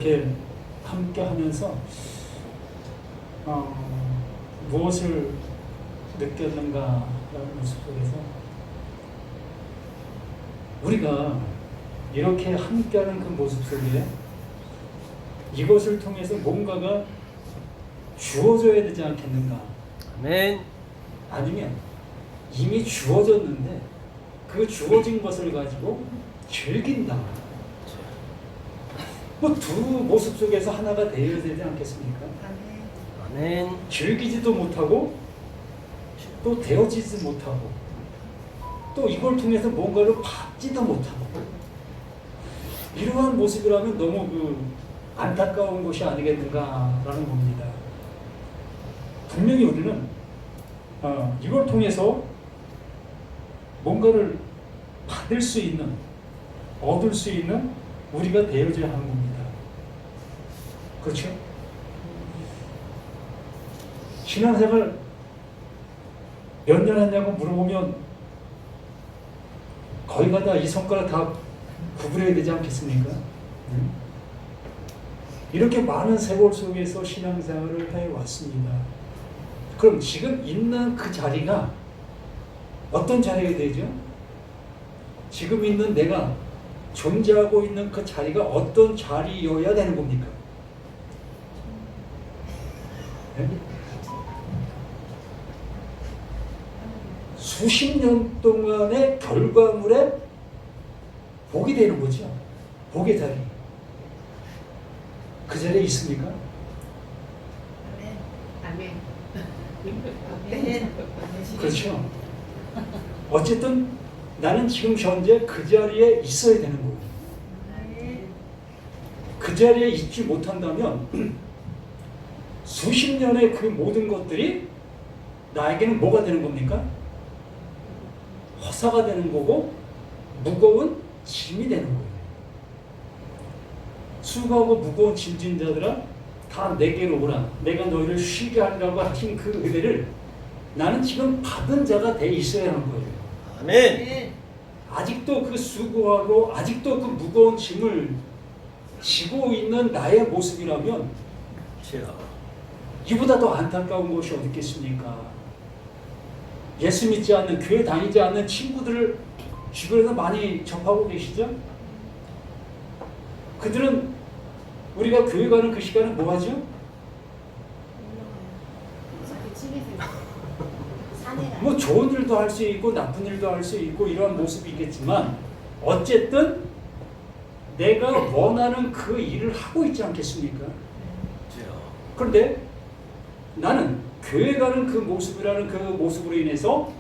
이렇게 함께 하면서 무엇을 느꼈는가라는 모습 속에서 우리가 이렇게 함께하는 그 모습 속에 이것을 통해서 뭔가가 주어져야 되지 않겠는가? 아멘. 아니면 이미 주어졌는데 그 주어진 것을 가지고 즐긴다. 뭐 두 모습 속에서 하나가 되어야 되지 않겠습니까? 아멘. 즐기지도 못하고 또 되어지지 못하고 또 이걸 통해서 뭔가를 받지도 못하고 이러한 모습이라면 너무 안타까운 것이 아니겠는가라는 겁니다. 분명히 우리는 이걸 통해서 뭔가를 받을 수 있는, 얻을 수 있는 우리가 되어져야 하는 겁니다. 그렇죠? 신앙생활 몇 년 했냐고 물어보면 거의 다 이 손가락 다 구부려야 되지 않겠습니까? 이렇게 많은 세월 속에서 신앙생활을 해왔습니다. 그럼 지금 있는 그 자리가 어떤 자리가 되죠? 지금 있는 내가 존재하고 있는 그 자리가 어떤 자리여야 되는 겁니까? 네? 수십 년 동안의 결과물에 복이 되는 거죠. 복의 자리. 그 자리에 있습니까? 아멘. 그렇죠. 어쨌든 나는 지금 현재 그 자리에 있어야 되는 거예요. 그 자리에 있지 못한다면 수십 년의 그 모든 것들이 나에게는 뭐가 되는 겁니까? 허사가 되는 거고 무거운 짐이 되는 거예요. 수고하고 무거운 짐진 자들아 다 내게로 오라. 내가 너희를 쉬게 하리라고 하신 그 은혜를 나는 지금 받은 자가 돼 있어야 하는 거예요. 아멘. 아직도 그 수고하고 아직도 그 무거운 짐을 지고 있는 나의 모습이라면 이보다 더 안타까운 것이 어디 있겠습니까? 예수 믿지 않는, 교회 다니지 않는 친구들을 주변에서 많이 접하고 계시죠? 그들은 우리가 교회 가는 그 시간에 뭐 하죠? 뭐 좋은 일도 할 수 있고 나쁜 일도 할 수 있고 이러한 모습이 있겠지만 어쨌든 내가 원하는 그 일을 하고 있지 않겠습니까? 그런데 나는 교회 가는 그 모습이라는 그 모습으로 인해서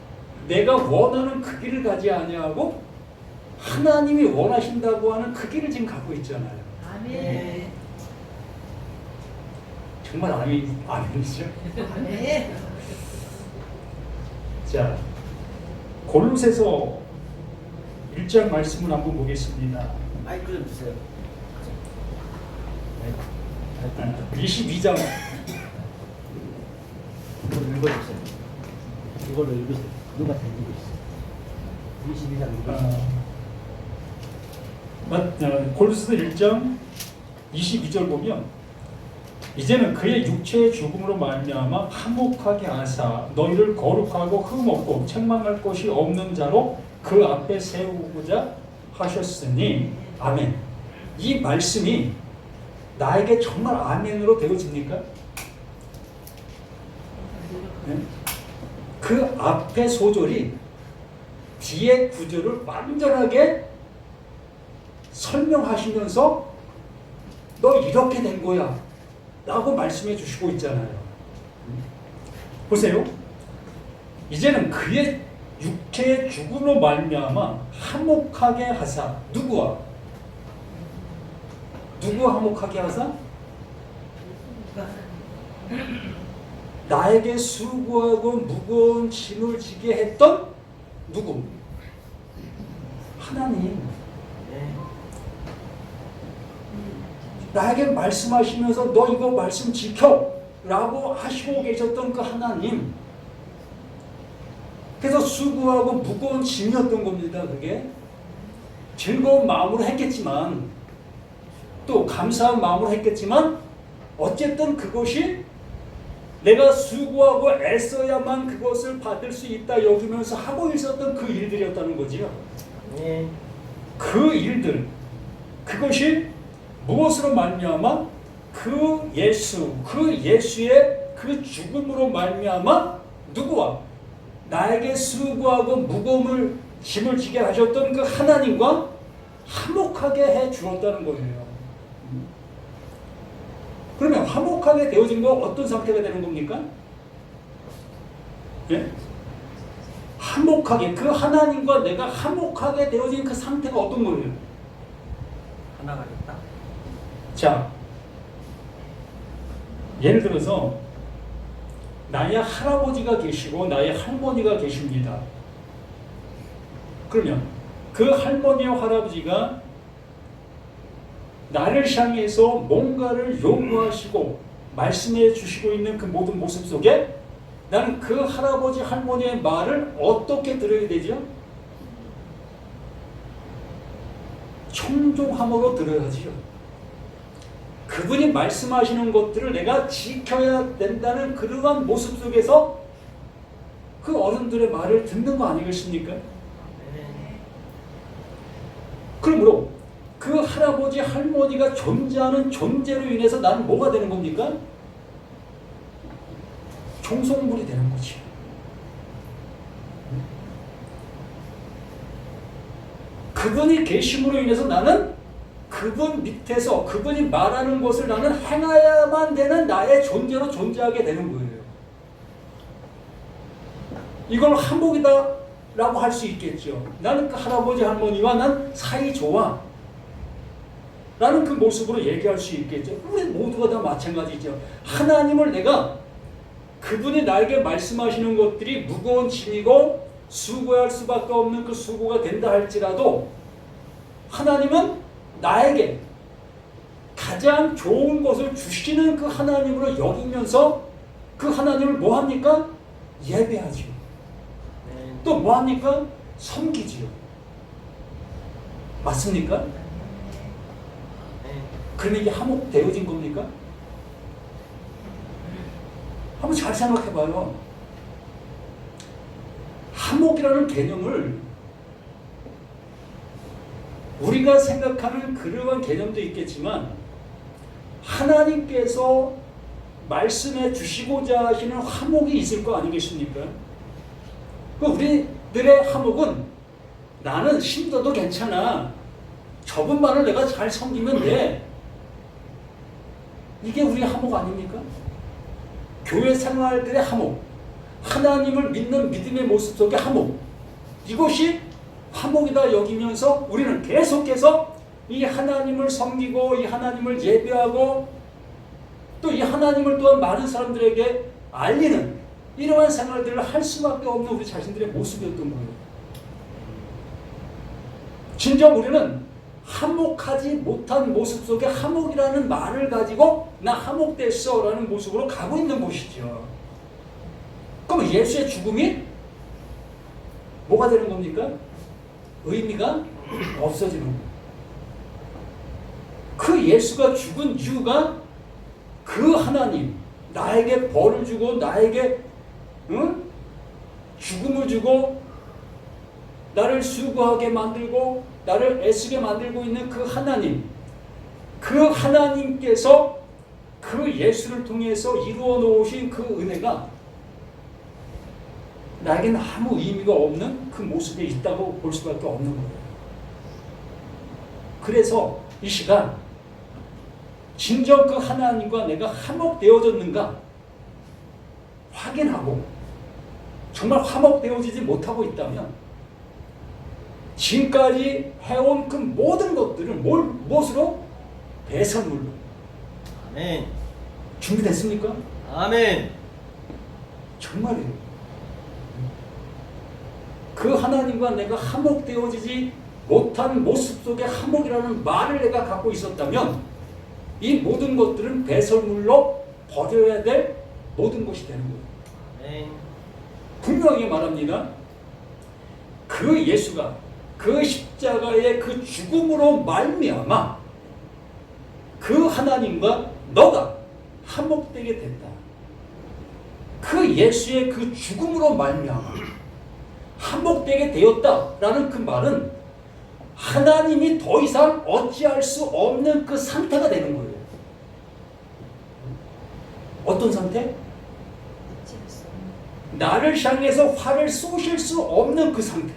내가 원하는 그 길을 가지 아니하고 하나님이 원하신다고 하는 그 길을 지금 가고 있잖아요. 아멘. 정말 아멘이죠? 아멘. 자, 골로새서 1장 말씀을 한번 보겠습니다. 마이크 좀 주세요. 22장 이걸 읽어주세요. 이걸로 읽으세요. 누가 다 읽고 있어. 22장 골로새서 1장 22절 보면 이제는 그의 육체의 죽음으로 말미암아 화목하게 하사 너희를 거룩하고 흠없고 책망할 것이 없는 자로 그 앞에 세우고자 하셨으니 아멘. 이 말씀이 나에게 정말 아멘으로 되어집니까? 네? 그 앞에 소절이 뒤에 구절을 완전하게 설명하시면서 너 이렇게 된 거야 라고 말씀해 주시고 있잖아요. 보세요. 이제는 그의 육체의 죽음으로 말미암아 화목하게 하사 누구와 화목하게 하사? 나에게 수고하고 무거운 짐을 지게 했던 누구? 하나님. 나에게 말씀하시면서 너 이거 말씀 지켜 라고 하시고 계셨던 그 하나님. 그래서 수고하고 무거운 짐이었던 겁니다. 그게 즐거운 마음으로 했겠지만 또 감사한 마음으로 했겠지만 어쨌든 그것이 내가 수고하고 애써야만 그것을 받을 수 있다 여기면서 하고 있었던 그 일들이었다는 거지요. 아멘. 그 일들, 그것이 무엇으로 말미암아 그 예수의 그 죽음으로 말미암아 누구와 나에게 수고하고 무거움을 짐을 지게 하셨던 그 하나님과 화목하게 해 주었다는 거예요. 그러면 화목하게 되어진 거 어떤 상태가 되는 겁니까? 예? 화목하게, 그 하나님과 내가 화목하게 되어진 그 상태가 어떤 거예요? 하나가 됐다. 자, 예를 들어서 나의 할아버지가 계시고 나의 할머니가 계십니다. 그러면 그 할머니와 할아버지가 나를 향해서 뭔가를 요구하시고 말씀해 주시고 있는 그 모든 모습 속에 나는 그 할아버지 할머니의 말을 어떻게 들어야 되죠? 청종함으로 들어야지요. 그분이 말씀하시는 것들을 내가 지켜야 된다는 그러한 모습 속에서 그 어른들의 말을 듣는 거 아니겠습니까? 그러므로 그 할아버지 할머니가 존재하는 존재로 인해서 나는 뭐가 되는 겁니까? 종속물이 되는 거지. 그분이 계심으로 인해서 나는 그분 밑에서 그분이 말하는 것을 나는 행해야만 되는 나의 존재로 존재하게 되는 거예요. 이걸 한복이다 라고 할 수 있겠죠. 나는 그 할아버지 할머니와 난 사이 좋아 라는 그 모습으로 얘기할 수 있겠죠. 우리 모두가 다 마찬가지죠. 하나님을 내가 그분이 나에게 말씀하시는 것들이 무거운 짐이고 수고할 수밖에 없는 그 수고가 된다 할지라도 하나님은 나에게 가장 좋은 것을 주시는 그 하나님으로 여기면서 그 하나님을 뭐합니까? 예배하지요. 또 뭐합니까? 섬기지요. 맞습니까? 그러면 이게 화목되어진 겁니까? 한번 잘 생각해봐요. 화목이라는 개념을 우리가 생각하는 그러한 개념도 있겠지만 하나님께서 말씀해 주시고자 하시는 화목이 있을 거 아니겠습니까? 우리들의 화목은 나는 힘들어도 괜찮아. 저분만을 내가 잘 섬기면 돼. 이게 우리의 화목 아닙니까? 교회 생활들의 화목, 하나님을 믿는 믿음의 모습 속의 화목, 이것이 화목이다 여기면서 우리는 계속해서 이 하나님을 섬기고 이 하나님을 예배하고 또 이 하나님을 또한 많은 사람들에게 알리는 이러한 생활들을 할 수밖에 없는 우리 자신들의 모습이었던 거예요. 진정 우리는 화목하지 못한 모습 속에 화목이라는 말을 가지고 나 화목됐어 라는 모습으로 가고 있는 것이죠. 그럼 예수의 죽음이 뭐가 되는 겁니까? 의미가 없어지는 거예요. 그 예수가 죽은 이유가 그 하나님 나에게 벌을 주고 나에게 죽음을 주고 나를 수고하게 만들고 나를 애쓰게 만들고 있는 그 하나님, 그 하나님께서 그 예수를 통해서 이루어 놓으신 그 은혜가 나에게는 아무 의미가 없는 그 모습에 있다고 볼 수밖에 없는 거예요. 그래서 이 시간 진정 그 하나님과 내가 화목되어졌는가 확인하고 정말 화목되어지지 못하고 있다면 지금까지 해온 그 모든 것들을 무엇으로? 배선물로. 아멘. 준비됐습니까? 아멘. 정말이에요. 그 하나님과 내가 화목되어지지 못한 모습 속에 화목이라는 말을 내가 갖고 있었다면 이 모든 것들은 배설물로 버려야 될 모든 것이 되는 거예요. 아멘. 분명하게 말합니다. 그 예수가 그 십자가의 그 죽음으로 말미암아 그 하나님과 너가 한목되게 됐다. 그 예수의 그 죽음으로 말미암아 한목되게 되었다라는 그 말은 하나님이 더 이상 어찌할 수 없는 그 상태가 되는 거예요. 어떤 상태? 나를 향해서 화를 쏘실 수 없는 그 상태.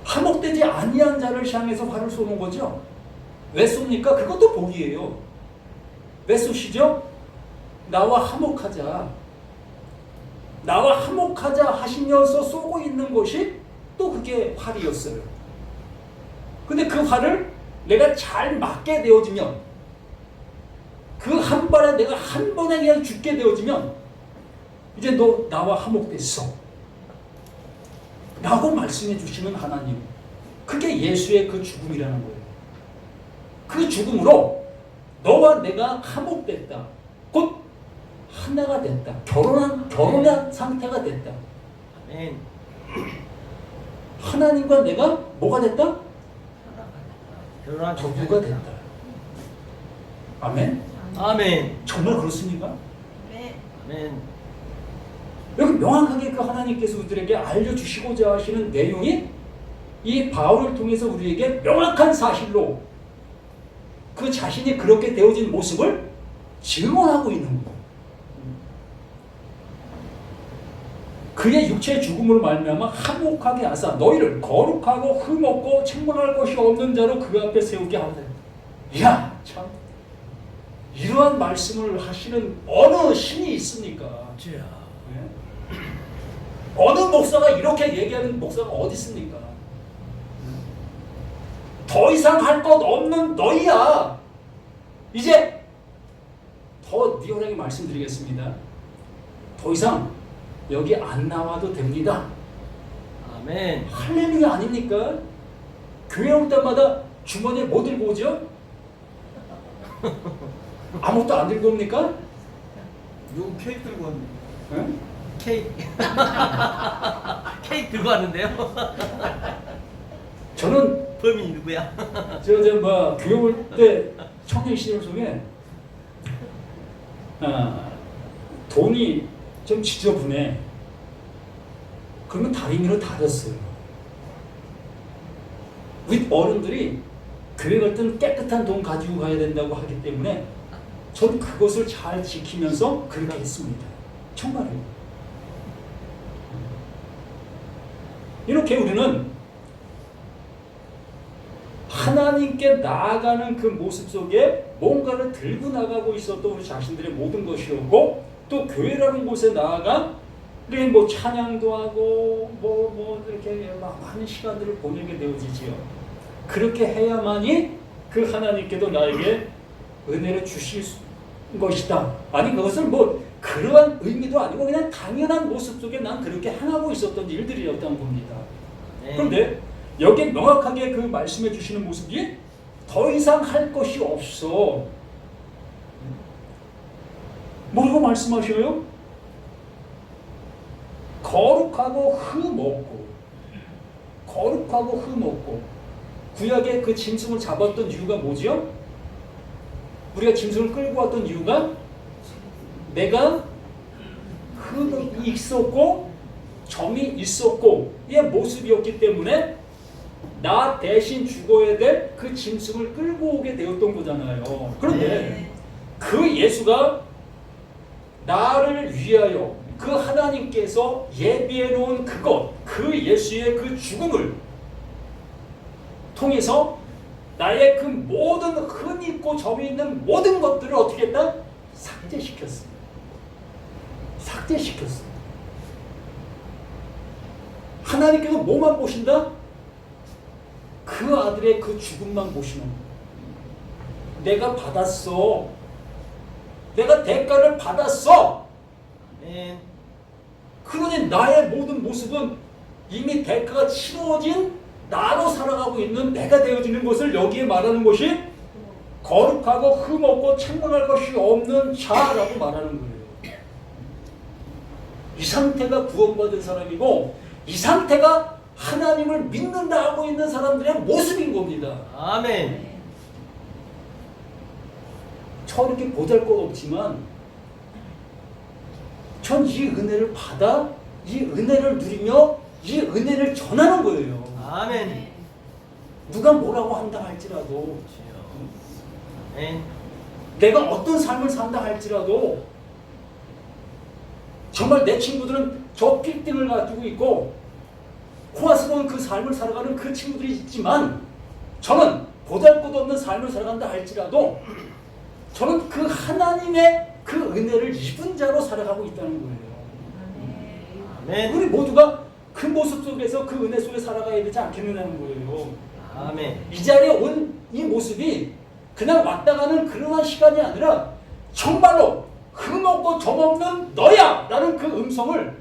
한목되지 아니한 자를 향해서 화를 쏘는 거죠. 왜 쏩니까? 그것도 복이에요. 왜 쏘시죠? 나와 화목하자. 나와 화목하자 하시면서 쏘고 있는 것이 또 그게 활이었어요. 근데 그 활을 내가 잘 맞게 되어지면, 그 한 발에 내가 한 번에 그냥 죽게 되어지면 이제 너 나와 화목됐어 라고 말씀해 주시는 하나님, 그게 예수의 그 죽음이라는 거예요. 그 죽음으로 너와 내가 화목됐다. 곧 하나가 됐다. 결혼한 상태가 됐다. 아멘. 하나님과 내가 뭐가 됐다? 결혼한 부부가 됐다. 아멘? 아멘. 정말 그렇습니까? 네. 아멘. 여기 명확하게 그 하나님께서 우리에게 알려주시고자 하시는 내용이 이 바울을 통해서 우리에게 명확한 사실로 그 자신이 그렇게 되어진 모습을 증언하고 있는 거예요. 그의 육체의 죽음으로 말미암아 한목하게 하사 너희를 거룩하고 흠없고 책망할 것이 없는 자로 그 앞에 세우게 하되. 이야, 참 이러한 말씀을 하시는 어느 신이 있습니까? 주야. 어느 목사가 이렇게 얘기하는 목사가 어디 있습니까? 더 이상 할 것 없는 너희야. 이제 더 리얼하게 말씀드리겠습니다. 더 이상 여기 안 나와도 됩니다. 아멘. 할렐루야 아닙니까? 교회 올 때마다 주머니에 뭐 들고 오죠? 아무것도 안 들고 옵니까? 누구 케이크 들고 왔네. 응? 케이크. 케이크 들고 왔는데요. 저는 범인이 누구야? 교회 올 때 청년 시절 속에 돈이 좀 지저분해. 그러면 다리미로 다렸어요. 우리 어른들이 교회 갈 때는 깨끗한 돈 가지고 가야 된다고 하기 때문에 전 그것을 잘 지키면서 그렇게 했습니다. 정말요. 이렇게 우리는 하나님께 나아가는 그 모습 속에 뭔가를 들고 나가고 있었던 우리 자신들의 모든 것이었고, 또 교회라는 곳에 나아가 우리 뭐 찬양도 하고 뭐 이렇게 많은 시간들을 보내게 되어지지요. 그렇게 해야만이 그 하나님께도 나에게 은혜를 주실 것이다. 아니 그것은 뭐 그러한 의미도 아니고 그냥 당연한 모습 속에 난 그렇게 행하고 있었던 일들이었던 겁니다. 네. 그런데 여기에 명확하게 그 말씀해 주시는 모습이 더 이상 할 것이 없어. 뭐라고 말씀하셔요? 거룩하고 흠없고, 거룩하고 흠없고. 구약의 그 짐승을 잡았던 이유가 뭐지요? 우리가 짐승을 끌고 왔던 이유가 내가 흠이 있었고 점이 있었고 의 모습이었기 때문에 나 대신 죽어야 될 그 짐승을 끌고 오게 되었던 거잖아요. 그런데 네. 그 예수가 나를 위하여 그 하나님께서 예비해 놓은 그것, 그 예수의 그 죽음을 통해서 나의 그 모든 흠이 있고 점이 있는 모든 것들을 어떻게 했다? 삭제시켰어. 삭제시켰어. 하나님께서 뭐만 보신다? 그 아들의 그 죽음만 보시는 거야. 내가 받았어. 내가 대가를 받았어. 아멘. 그러니 나의 모든 모습은 이미 대가가 치루어진 나로 살아가고 있는 내가 되어지는 것을 여기에 말하는 것이 거룩하고 흠없고 책망할 것이 없는 자라고 말하는 거예요. 이 상태가 구원받은 사람이고 이 상태가 하나님을 믿는다 하고 있는 사람들의 모습인 겁니다. 아멘. 저 이렇게 보잘것없지만 전 이 은혜를 받아 이 은혜를 누리며 이 은혜를 전하는 거예요. 아멘. 누가 뭐라고 한다 할지라도 아멘. 내가 어떤 삶을 산다 할지라도 정말 내 친구들은 저 빌딩을 가지고 있고 호화스러운 그 삶을 살아가는 그 친구들이 있지만 저는 보잘것없는 삶을 살아간다 할지라도 저는 그 하나님의 그 은혜를 입은 자로 살아가고 있다는 거예요. 아멘. 우리 모두가 그 모습 속에서 그 은혜 속에 살아가야 되지 않겠느냐는 거예요. 아멘. 이 자리에 온 이 모습이 그냥 왔다 가는 그러한 시간이 아니라 정말로 흠없고 점없는 너야! 라는 그 음성을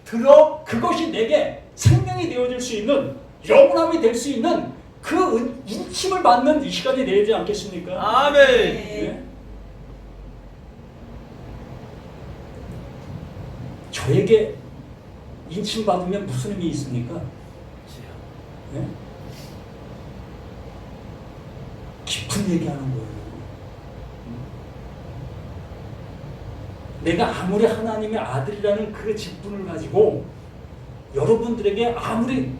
들어 그것이 내게 생명이 되어질 수 있는 영원함이 될 수 있는 그 인침을 받는 이 시간이 되지 않겠습니까? 아멘. 네? 저에게 인침 받으면 무슨 의미 있습니까? 네? 깊은 얘기하는 거예요. 내가 아무리 하나님의 아들이라는 그 직분을 가지고 여러분들에게 아무리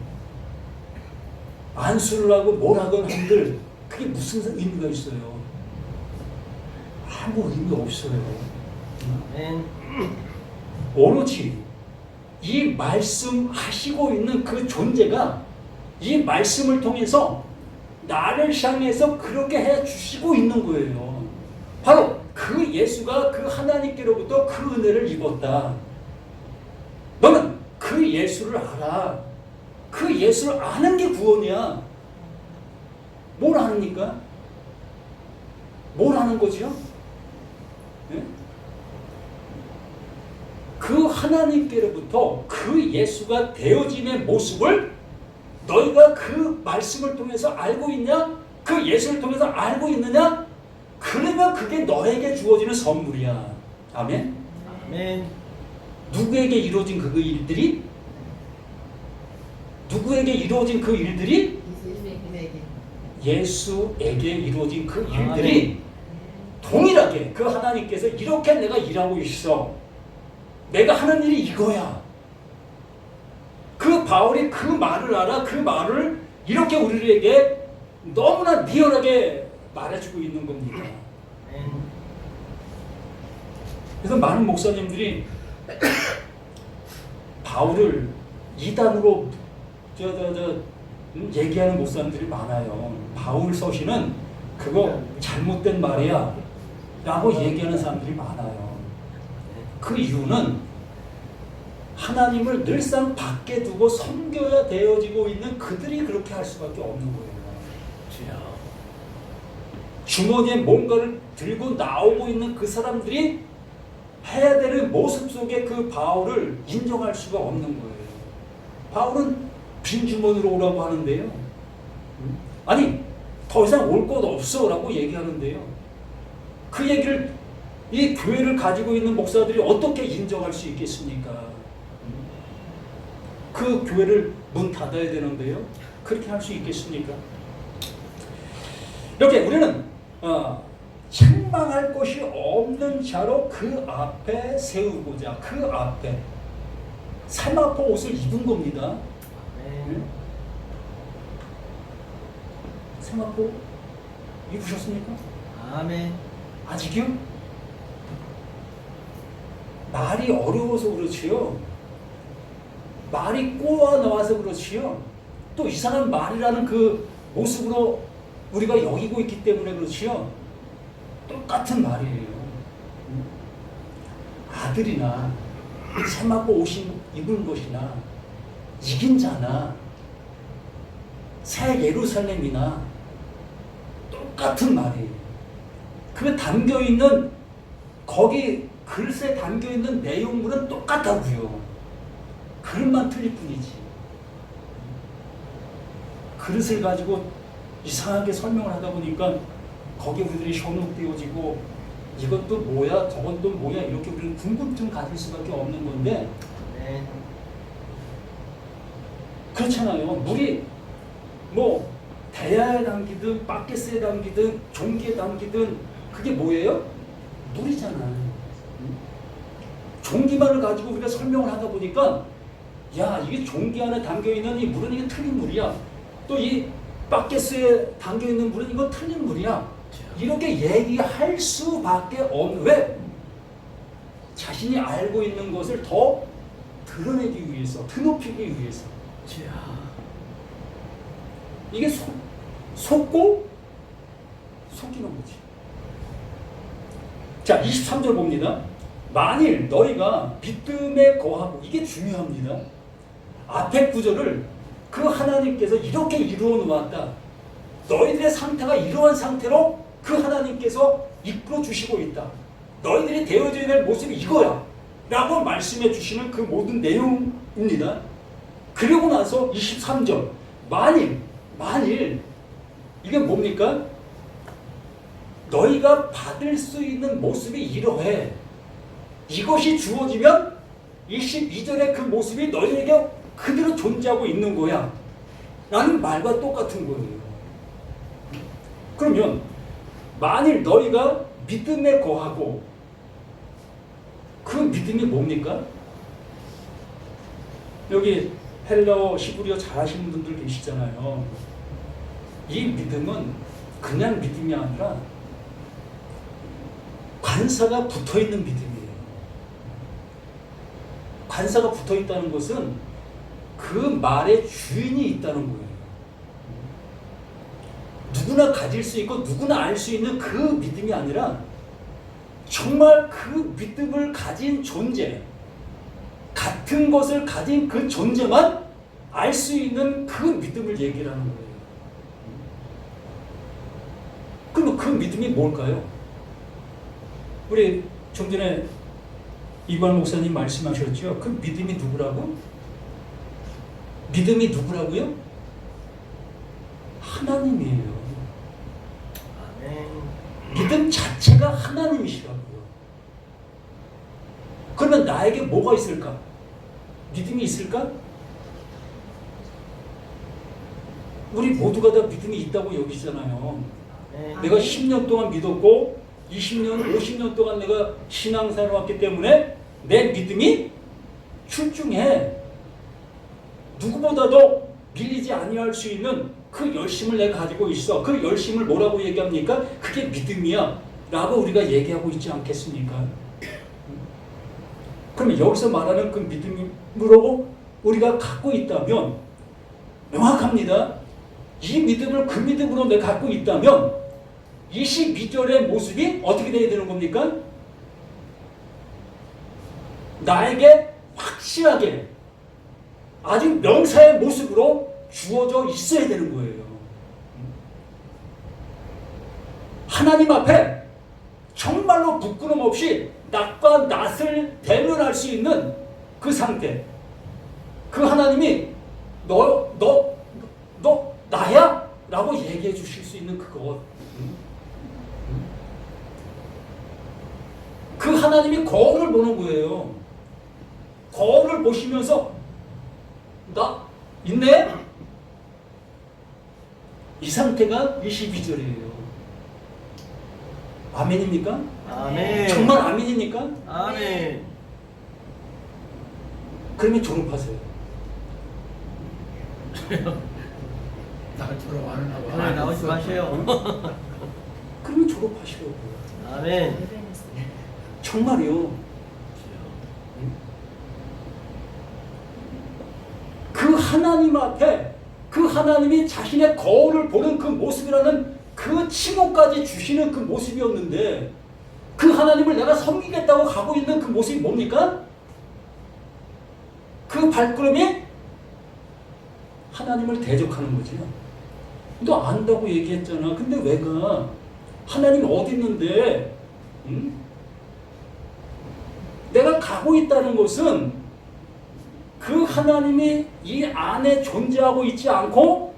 안수를 하고 뭘 하건 한들 그게 무슨 의미가 있어요? 아무 의미 없어요. 아멘. 오로지 이 말씀하시고 있는 그 존재가 이 말씀을 통해서 나를 향해서 그렇게 해 주시고 있는 거예요. 바로 그 예수가 그 하나님께로부터 그 은혜를 입었다. 너는 그 예수를 알아. 그 예수를 아는 게 구원이야. 뭘 아닙니까? 뭘 아는 거지요? 네? 그 하나님께로부터 그 예수가 되어짐의 모습을 너희가 그 말씀을 통해서 알고 있냐? 그 예수를 통해서 알고 있느냐? 그러면 그게 너에게 주어지는 선물이야. 아멘? 아멘. 누구에게 이루어진 그 일들이? 누구에게 이루어진 그 일들이? 예수에게 이루어진 그 일들이 동일하게 그 하나님께서 이렇게 내가 일하고 있어. 내가 하는 일이 이거야. 그 바울이 그 말을 알아. 그 말을 이렇게 우리에게 너무나 리얼하게 말해주고 있는 겁니다. 그래서 많은 목사님들이 바울을 이단으로 얘기하는 목사님들이 많아요. 바울 서신은 그거 잘못된 말이야 라고 얘기하는 사람들이 많아요. 그 이유는 하나님을 늘상 밖에 두고 섬겨야 되어지고 있는 그들이 그렇게 할 수밖에 없는 거예요. 주머니에 뭔가를 들고 나오고 있는 그 사람들이 해야 되는 모습 속에 그 바울을 인정할 수가 없는 거예요. 바울은 빈 주머니로 오라고 하는데요. 아니, 더 이상 올 것 없어 라고 얘기하는데요. 그 얘기를 이 교회를 가지고 있는 목사들이 어떻게 인정할 수 있겠습니까? 그 교회를 문 닫아야 되는데요. 그렇게 할 수 있겠습니까? 이렇게 우리는 책망할 것이 없는 자로 그 앞에 세우고자 그 앞에 세마포 옷을 입은 겁니다. 세마포 입으셨습니까? 아멘. 아직이요? 말이 어려워서 그렇지요. 말이 꼬아 나와서 그렇지요. 또 이상한 말이라는 그 모습으로 우리가 여기고 있기 때문에 그렇지요. 똑같은 말이에요. 아들이나 세마포 옷이 입은 것이나 이긴 자나 새 예루살렘이나 똑같은 말이에요. 그 담겨있는 거기 글쎄 담겨있는 내용물은 똑같다고요. 그릇만 틀릴 뿐이지. 그릇을 가지고 이상하게 설명을 하다 보니까 거기에 우리들이 현혹되어지고 이것도 뭐야 저건 또 뭐야 이렇게 우리는 궁금증 가질 수밖에 없는 건데 그렇잖아요. 물이 뭐 대야에 담기든 바켓스에 담기든 종기에 담기든 그게 뭐예요? 물이잖아요. 종기만을 가지고 우리가 설명을 하다 보니까 야 이게 종기 안에 담겨있는 이 물은 이게 틀린 물이야. 또 이 바켓스에 담겨있는 물은 이건 틀린 물이야. 이렇게 얘기할 수밖에 없는 왜? 자신이 알고 있는 것을 더 드러내기 위해서, 드높이기 위해서. 이게 속고 속이는 거지. 자, 23절 봅니다. 만일 너희가 믿음에 거하고, 이게 중요합니다. 앞에 구절을 그 하나님께서 이렇게 이루어 놓았다. 너희들의 상태가 이러한 상태로 그 하나님께서 이끌어 주시고 있다. 너희들이 되어져야 될 모습이 이거야. 라고 말씀해 주시는 그 모든 내용입니다. 그리고 나서 23절. 만일 이게 뭡니까? 너희가 받을 수 있는 모습이 이러해. 이것이 주어지면 22절의 그 모습이 너희에게 그대로 존재하고 있는 거야. 라는 말과 똑같은 거예요. 그러면 만일 너희가 믿음에 거하고 그 믿음이 뭡니까? 여기 헬라어, 히브리어 잘하시는 분들 계시잖아요. 이 믿음은 그냥 믿음이 아니라 관사가 붙어있는 믿음이에요. 관사가 붙어있다는 것은 그 말에 주인이 있다는 거예요. 누구나 가질 수 있고 누구나 알 수 있는 그 믿음이 아니라 정말 그 믿음을 가진 존재, 같은 것을 가진 그 존재만 알 수 있는 그 믿음을 얘기하는 거예요. 그럼 그 믿음이 뭘까요? 우리 좀 전에 이관 목사님 말씀하셨죠? 그 믿음이 누구라고? 믿음이 누구라고요? 하나님이에요. 믿음 자체가 하나님이시라고요. 그러면 나에게 뭐가 있을까? 믿음이 있을까? 우리 모두가 다 믿음이 있다고 여기잖아요. 내가 10년 동안 믿었고 20년, 50년 동안 내가 신앙생활을 왔기 때문에 내 믿음이 출중해. 누구보다도 밀리지 아니할 수 있는 그 열심을 내가 가지고 있어. 그 열심을 뭐라고 얘기합니까? 그게 믿음이야 라고 우리가 얘기하고 있지 않겠습니까? 그러면 여기서 말하는 그 믿음으로 우리가 갖고 있다면 명확합니다. 이 믿음을 그 믿음으로 내가 갖고 있다면 22절의 모습이 어떻게 돼야 되는 겁니까? 나에게 확실하게 아주 명사의 모습으로 주어져 있어야 되는 거예요. 하나님 앞에 정말로 부끄럼 없이 낯과 낯을 대면할 수 있는 그 상태. 그 하나님이 너 나야? 라고 얘기해 주실 수 있는 그것. 그 하나님이 거울을 보는 거예요. 거울을 보시면서 나 있네? 이 상태가 22절이에요. 아멘입니까? 아멘. 정말 아멘입니까? 아멘. 그러면 졸업하세요. 나처럼 안 하고. 오늘 나오지 마세요. 그러면 졸업하시라고요. 아멘. 정말이요. 그 하나님 앞에 그 하나님이 자신의 거울을 보는 그 모습이라는 그 칭호까지 주시는 그 모습이었는데 그 하나님을 내가 섬기겠다고 가고 있는 그 모습이 뭡니까? 그 발걸음이 하나님을 대적하는 거죠. 너 안다고 얘기했잖아. 근데 왜 가? 하나님 어디 있는데? 응? 내가 가고 있다는 것은 그 하나님이 이 안에 존재하고 있지 않고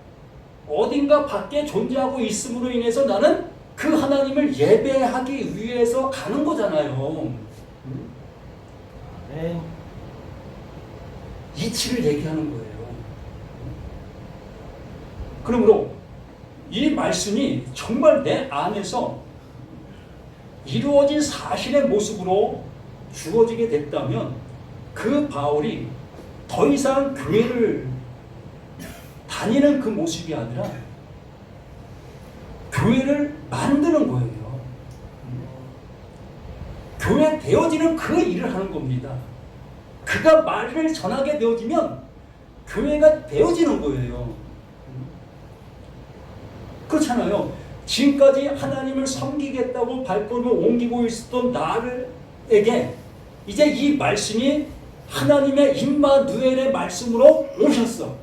어딘가 밖에 존재하고 있음으로 인해서 나는 그 하나님을 예배하기 위해서 가는 거잖아요. 아멘. 이치를 얘기하는 거예요. 그러므로 이 말씀이 정말 내 안에서 이루어진 사실의 모습으로 주어지게 됐다면 그 바울이 더 이상 교회를 다니는 그 모습이 아니라 교회를 만드는 거예요. 교회 되어지는 그 일을 하는 겁니다. 그가 말을 전하게 되어지면 교회가 되어지는 거예요. 그렇잖아요. 지금까지 하나님을 섬기겠다고 발걸음을 옮기고 있었던 나를에게 이제 이 말씀이 하나님의 임마누엘의 말씀으로 오셨어.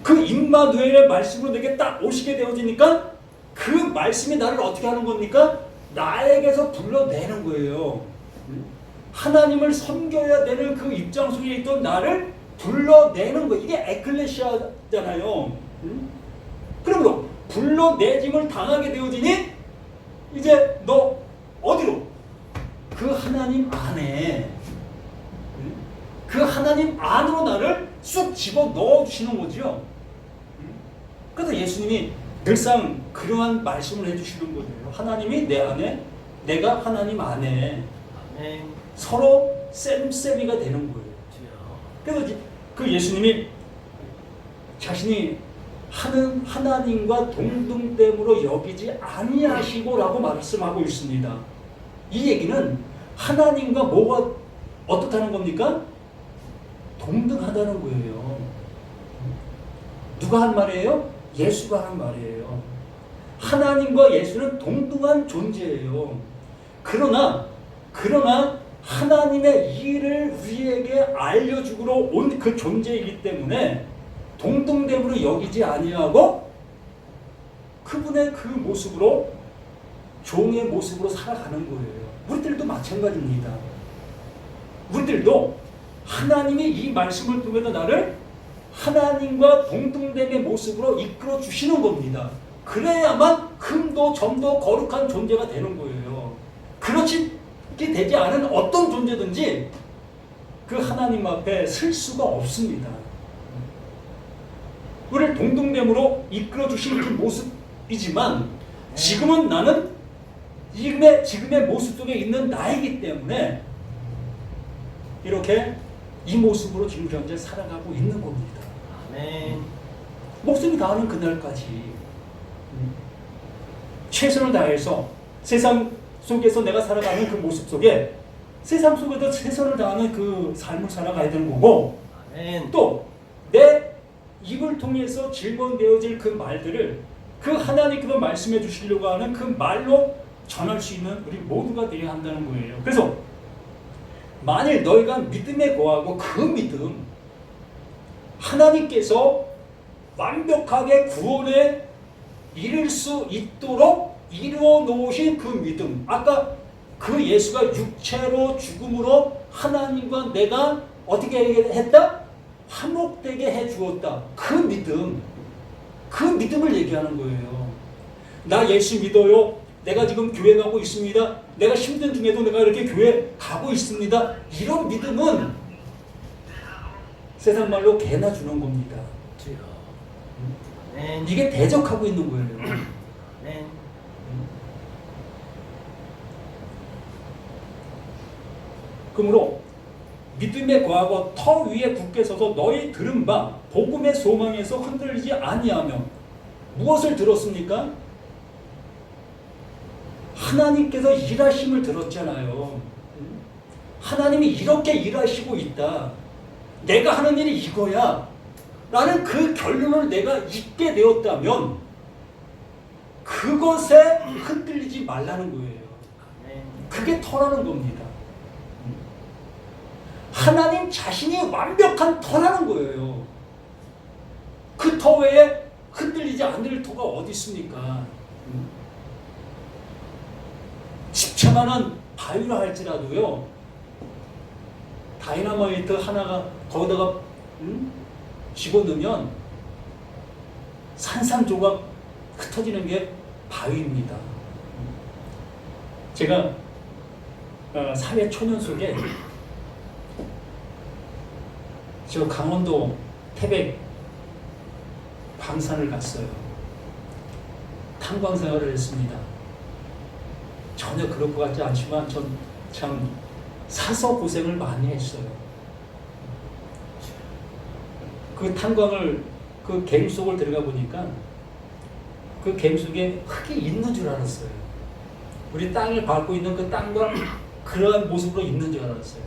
그 임마누엘의 말씀으로 내게 딱 오시게 되어지니까 그 말씀이 나를 어떻게 하는 겁니까? 나에게서 불러내는 거예요. 하나님을 섬겨야 되는 그 입장 속에 있던 나를 불러내는 거. 이게 에클레시아잖아요. 그러므로 불러내짐을 당하게 되어지니 이제 너 어디로? 그 하나님 안에, 그 하나님 안으로 나를 쑥 집어 넣어주시는 거죠. 그래서 예수님이 늘상 그러한 말씀을 해주시는 거예요. 하나님이 내 안에, 내가 하나님 안에 아멘. 서로 쌤쌤이가 되는 거예요. 그래서 그 예수님이 자신이 하나님과 동등됨으로 여기지 아니하시고라고 말씀하고 있습니다. 이 얘기는 하나님과 뭐가 어떻다는 겁니까? 동등하다는 거예요. 누가 한 말이에요? 예수가 한 말이에요. 하나님과 예수는 동등한 존재예요. 그러나 하나님의 일을 우리에게 알려주기로 온 그 존재이기 때문에 동등됨으로 여기지 아니하고 그분의 그 모습으로, 종의 모습으로 살아가는 거예요. 우리들도 마찬가지입니다. 우리들도 하나님이 이 말씀을 통해서 나를 하나님과 동등됨의 모습으로 이끌어 주시는 겁니다. 그래야만 흠도 점도 거룩한 존재가 되는 거예요. 그렇게 되지 않은 어떤 존재든지 그 하나님 앞에 설 수가 없습니다. 우리를 동등됨으로 이끌어 주신 그 모습이지만 지금은 나는 지금의 모습 속에 있는 나이기 때문에 이렇게 이 모습으로 지금 현재 살아가고 있는 겁니다. 아멘. 목숨이 다하는 그날까지 최선을 다해서 세상 속에서 내가 살아가는 그 모습 속에 세상 속에서 최선을 다하는 그 삶을 살아가야 되는 거고, 아멘. 또 내 입을 통해서 질문되어질 그 말들을 그 하나님께서 말씀해 주시려고 하는 그 말로 전할 수 있는 우리 모두가 되어야 한다는 거예요. 그래서 만일 너희가 믿음에 거하고 그 믿음, 하나님께서 완벽하게 구원에 이를 수 있도록 이루어 놓으신 그 믿음, 아까 그 예수가 육체로 죽음으로 하나님과 내가 어떻게 했다? 화목되게 해 주었다. 그 믿음을 얘기하는 거예요. 나 예수 믿어요. 내가 지금 교회 가고 있습니다. 내가 힘든 중에도 내가 이렇게 교회 가고 있습니다. 이런 믿음은 세상 말로 개나 주는 겁니다. 아멘. 이게 대적하고 있는 거예요. 아멘. 그러므로 믿음에 거하고 터 위에 굳게 서서 너희 들은 바 복음의 소망에서 흔들리지 아니하며 무엇을 들었습니까? 하나님께서 일하심을 들었잖아요. 하나님이 이렇게 일하시고 있다. 내가 하는 일이 이거야. 라는 그 결론을 내가 잊게 되었다면 그것에 흔들리지 말라는 거예요. 그게 터라는 겁니다. 하나님 자신이 완벽한 터라는 거예요. 그 터 외에 흔들리지 않을 터가 어디 있습니까? 집차만한 바위라 할지라도요, 다이너마이트 하나가 거기다가 집어넣으면 산산조각 흩어지는 게 바위입니다. 제가 사회 초년 속에 저 강원도 태백 광산을 갔어요. 탐방 생활을 했습니다. 전혀 그럴 것 같지 않지만 전 참 사서 고생을 많이 했어요. 그 탄광을 그 갱 속을 들어가 보니까 그 갱 속에 흙이 있는 줄 알았어요. 우리 땅을 밟고 있는 그 땅과 그러한 모습으로 있는 줄 알았어요.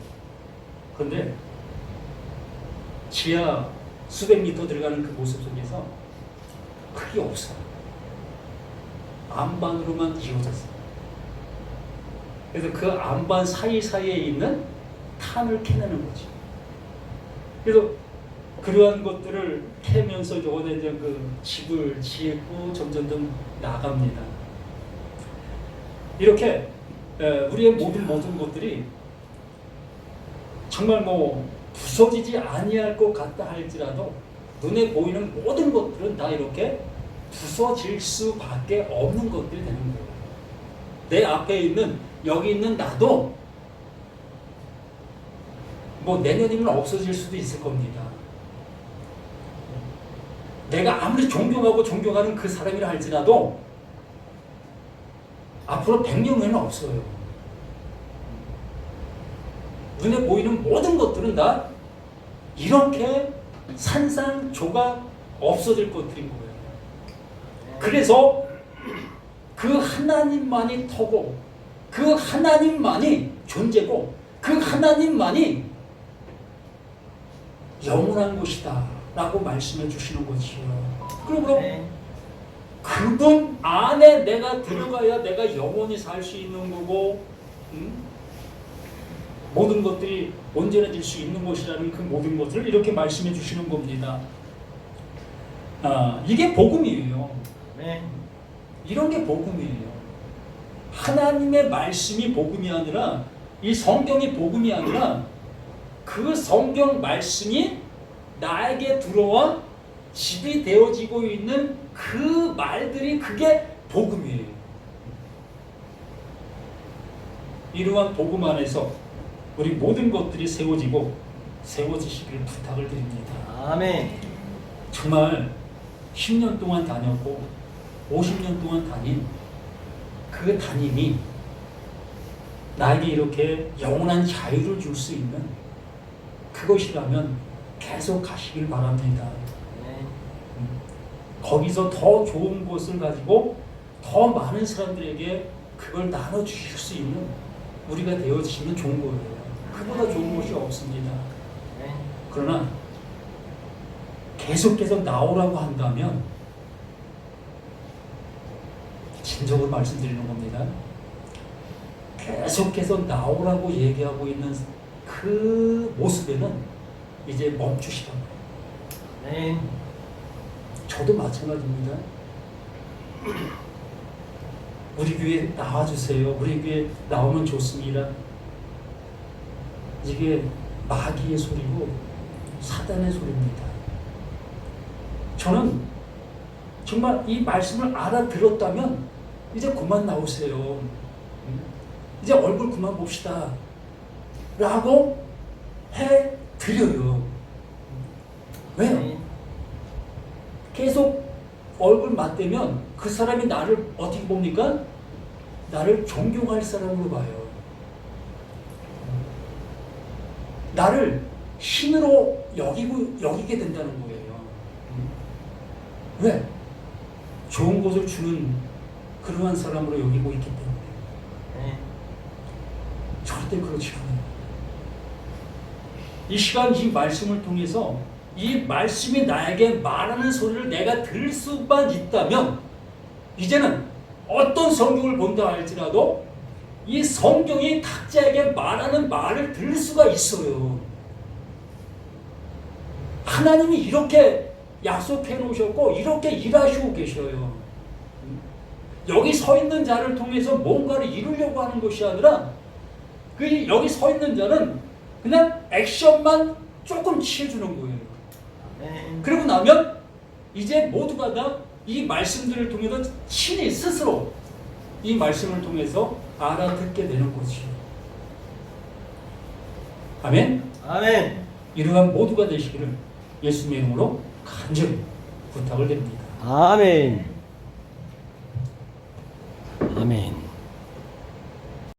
그런데 지하 수백 미터 들어가는 그 모습 속에서 흙이 없어요. 안반으로만 이어졌어요. 그래서 그 안반 사이사이에 있는 탄을 캐내는 거죠. 그래서 그러한 것들을 캐면서 저번에 이제 그 집을 짓고 점점 나갑니다. 이렇게 우리의 모든 것들이 정말 뭐 부서지지 아니할 것 같다 할지라도 눈에 보이는 모든 것들은 다 이렇게 부서질 수밖에 없는 것들이 되는 거예요. 내 앞에 있는 여기 있는 나도 뭐 내년이면 없어질 수도 있을 겁니다. 내가 아무리 존경하는 그 사람이라 할지라도 앞으로 100년 후에는 없어요. 눈에 보이는 모든 것들은 다 이렇게 산산조각 없어질 것들인 거예요. 그래서 그 하나님만이 터고 그 하나님만이 존재고 그 하나님만이 영원한 것이다 라고 말씀해 주시는 거지요. 그리고 그분 안에 내가 들어가야 내가 영원히 살 수 있는 거고 모든 것들이 온전해질 수 있는 것이라는 그 모든 것을 이렇게 말씀해 주시는 겁니다. 이게 복음이에요. 이런 게 복음이에요. 하나님의 말씀이 복음이 아니라 이 성경이 복음이 아니라 그 성경 말씀이 나에게 들어와 집이 되어지고 있는 그 말들이 그게 복음이에요. 이러한 복음 안에서 우리 모든 것들이 세워지시기를 부탁을 드립니다. 아멘. 정말 10년 동안 다녔고 50년 동안 다닌 그 담임이 나에게 이렇게 영원한 자유를 줄 수 있는 그것이라면 계속 가시길 바랍니다. 거기서 더 좋은 것을 가지고 더 많은 사람들에게 그걸 나눠주실 수 있는 우리가 되어지시면 좋은 거예요. 그보다 좋은 것이 없습니다. 그러나 계속 나오라고 한다면 진정으로 말씀드리는 겁니다. 계속해서 나오라고 얘기하고 있는 그 모습에는 이제 멈추시라고. 저도 마찬가지입니다. 우리 교회 나와주세요. 우리 교회 나오면 좋습니다. 이게 마귀의 소리고 사단의 소리입니다. 저는 정말 이 말씀을 알아들었다면 이제 그만 나오세요. 이제 얼굴 그만 봅시다. 라고 해드려요. 왜요? 계속 얼굴 맞대면 그 사람이 나를 어떻게 봅니까? 나를 존경할 사람으로 봐요. 나를 신으로 여기게 된다는 거예요. 왜? 좋은 것을 주는 그러한 사람으로 여기고 있기 때문에. 절대 그렇지 않아요. 이 시간 이 말씀을 통해서 이 말씀이 나에게 말하는 소리를 내가 들을 수만 있다면 이제는 어떤 성경을 본다 할지라도 이 성경이 각자에게 말하는 말을 들을 수가 있어요. 하나님이 이렇게 약속해 놓으셨고 이렇게 일하시고 계셔요. 여기 서 있는 자를 통해서 뭔가를 이루려고 하는 것이 아니라 여기 서 있는 자는 그냥 액션만 조금 취해주는 거예요. 그러고 나면 이제 모두가 다 이 말씀들을 통해서 친히 스스로 이 말씀을 통해서 알아듣게 되는 거지. 아멘? 아멘. 이러한 모두가 되시기를 예수님의 이름으로 간절히 부탁을 드립니다. 아멘. 아멘.